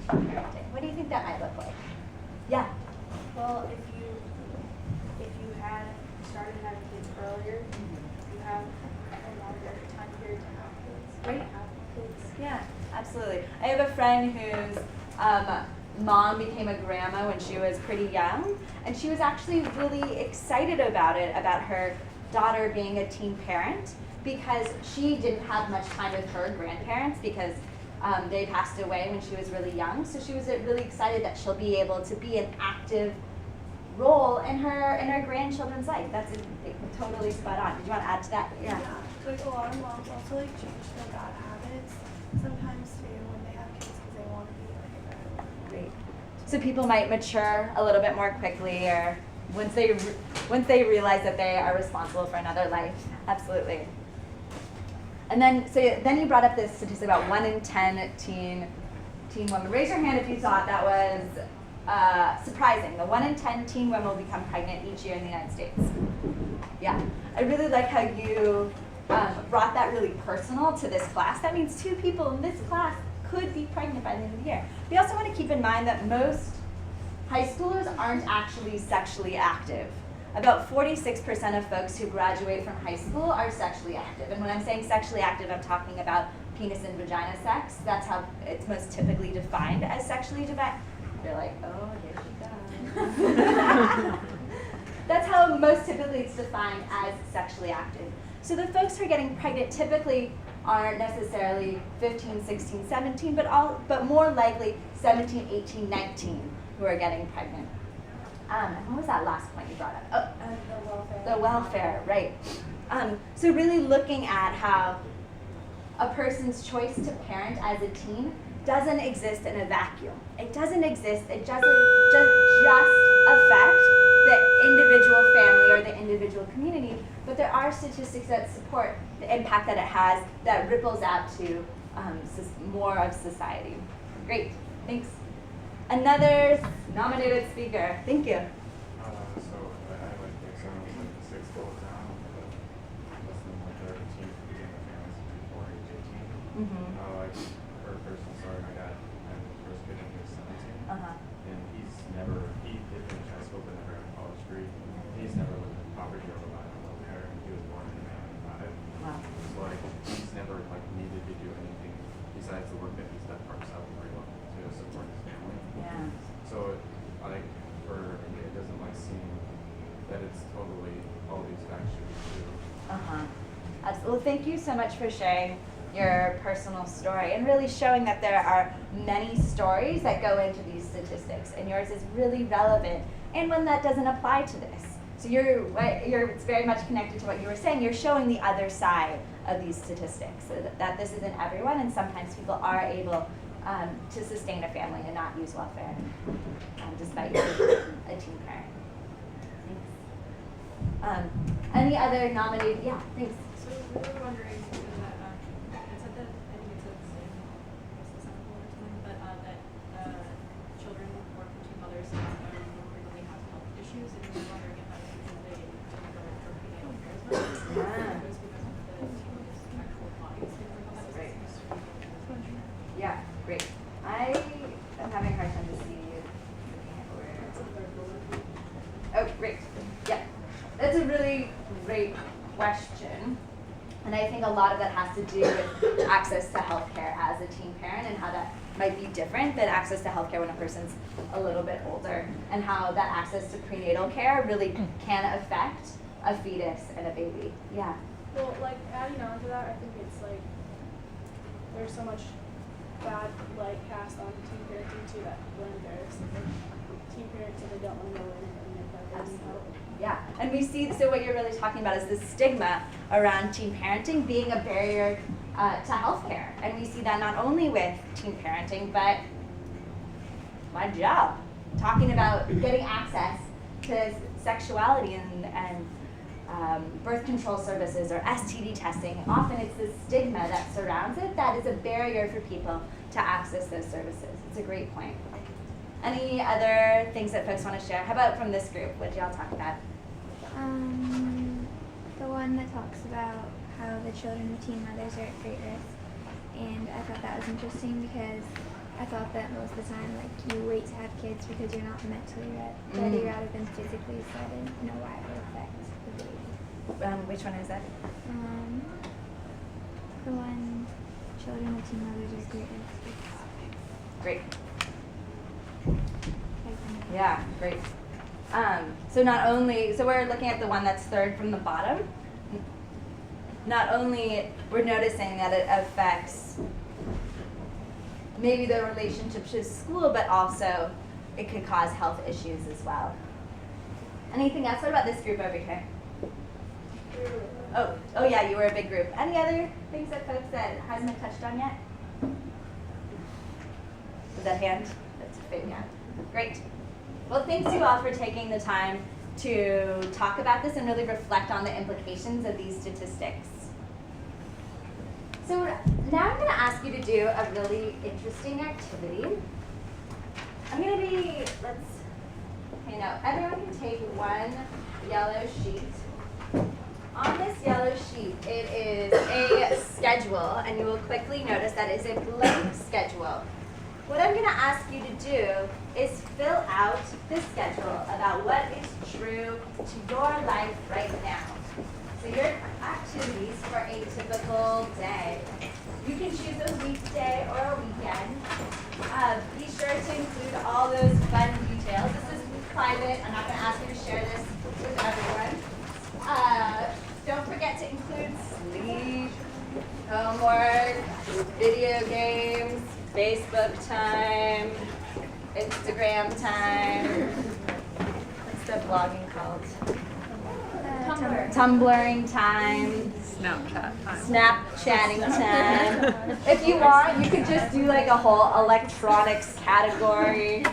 parenting? What do you think that might look like? Yeah. Well, if you had started having kids earlier, you have a longer time period to have kids. Right. Have kids. Yeah, absolutely. I have a friend whose mom became a grandma when she was pretty young, and she was actually really excited about it, about her daughter being a teen parent, because she didn't have much time with her grandparents because they passed away when she was really young. So she was really excited that she'll be able to be an active role in her grandchildren's life. That's totally spot on. Did you want to add to that? Yeah. Like a lot of moms also like change their bad habits sometimes too when they have kids because they want to be like a better one. Great. So people might mature a little bit more quickly, or once they realize that they are responsible for another life. Absolutely. And then you brought up this statistic about 1 in 10 teen women. Raise your hand if you thought that was surprising. The 1 in 10 teen women will become pregnant each year in the United States. Yeah, I really like how you brought that really personal to this class. That means 2 people in this class could be pregnant by the end of the year. We also want to keep in mind that most high schoolers aren't actually sexually active. About 46% of folks who graduate from high school are sexually active. And when I'm saying sexually active, I'm talking about penis and vagina sex. That's how it's most typically defined as sexually defined. You're like, oh, here she comes. That's how most typically it's defined as sexually active. So the folks who are getting pregnant typically aren't necessarily 15, 16, 17, but more likely 17, 18, 19 who are getting pregnant. What was that last point you brought up? Oh, The welfare. the welfare, right. So really looking at how a person's choice to parent as a teen doesn't exist in a vacuum. It doesn't exist, it doesn't just affect the individual family or the individual community, but there are statistics that support the impact that it has that ripples out to more of society. Great, thanks. Another nominated speaker. Thank you. So I like the example like the 6 goals down, but less than 1/3 of teens begin their families before age 18. Like for a personal story, my dad had his first kid when he was 17, and he did finish high school but never had a college degree. He's never lived in poverty or relied on welfare. He was born in a family about it. Wow. So like he's never like needed to do anything besides the work that he's done for himself to support his family. Yeah. So, like, for me, it doesn't like seem that it's totally all these facts should be true. Absolutely. Well, thank you so much for sharing your personal story and really showing that there are many stories that go into these statistics, and yours is really relevant and one that doesn't apply to this. So it's very much connected to what you were saying. You're showing the other side of these statistics, so that this isn't everyone, and sometimes people are able to sustain a family and not use welfare, despite being a teen parent. Thanks. Any other nominated? Yeah, thanks. So we were wondering, because it said that, I think it says in the sample or something, but that children born from teen mothers more frequently have health issues, and we were wondering if that's because they don't go for prenatal care as much, or if it was because of the teen mothers' actual bodies. Right. Yeah, great. I am having a hard time to see you. Oh, great. Yeah. That's a really great question. And I think a lot of that has to do with access to healthcare as a teen parent and how that might be different than access to healthcare when a person's a little bit older, and how that access to prenatal care really can affect a fetus and a baby. Yeah. Well, like adding on to that, I think it's like there's so much bad light cast on teen parenting too that people are embarrassed. Like, teen parents so they don't want to go in and admit that they need help. Yeah, and we see, so what you're really talking about is the stigma around teen parenting being a barrier to healthcare. And we see that not only with teen parenting, but my job, talking about getting access to sexuality and birth control services or STD testing. Often it's the stigma that surrounds it that is a barrier for people to access those services. It's a great point. Any other things that folks want to share? How about from this group? What did y'all talk about? The one that talks about how the children of teen mothers are at great risk. And I thought that was interesting because I thought that most of the time, like, you wait to have kids because you're not mentally ready rather than physically, so I didn't know why it would affect the baby. Which one is that? The one, children of teen mothers is great. Great. Yeah, great. So not only, so we're looking at the one that's third from the bottom. Not only we're noticing that it affects maybe the relationship to school, but also it could cause health issues as well. Anything else? What about this group over here? Oh yeah, you were a big group. Any other things that folks that hasn't been touched on yet? Was that hand? That's a big hand. Great. Well, thanks you all for taking the time to talk about this and really reflect on the implications of these statistics. So now I'm going to ask you to do a really interesting activity. I'm going to be, everyone can take one yellow sheet. On this yellow sheet, it is a schedule, and you will quickly notice that it is a blank schedule. What I'm going to ask you to do is fill out this schedule about what is true to your life right now. So your activities for a typical day. You can choose a weekday or a weekend. Be sure to include all those fun details. This is private. I'm not going to ask you to share this with everyone. Don't forget to include sleep, homework, video games, Facebook time, Instagram time. What's the blogging called? Tumbling time. Snapchatting time. If you want, you could just do like a whole electronics category.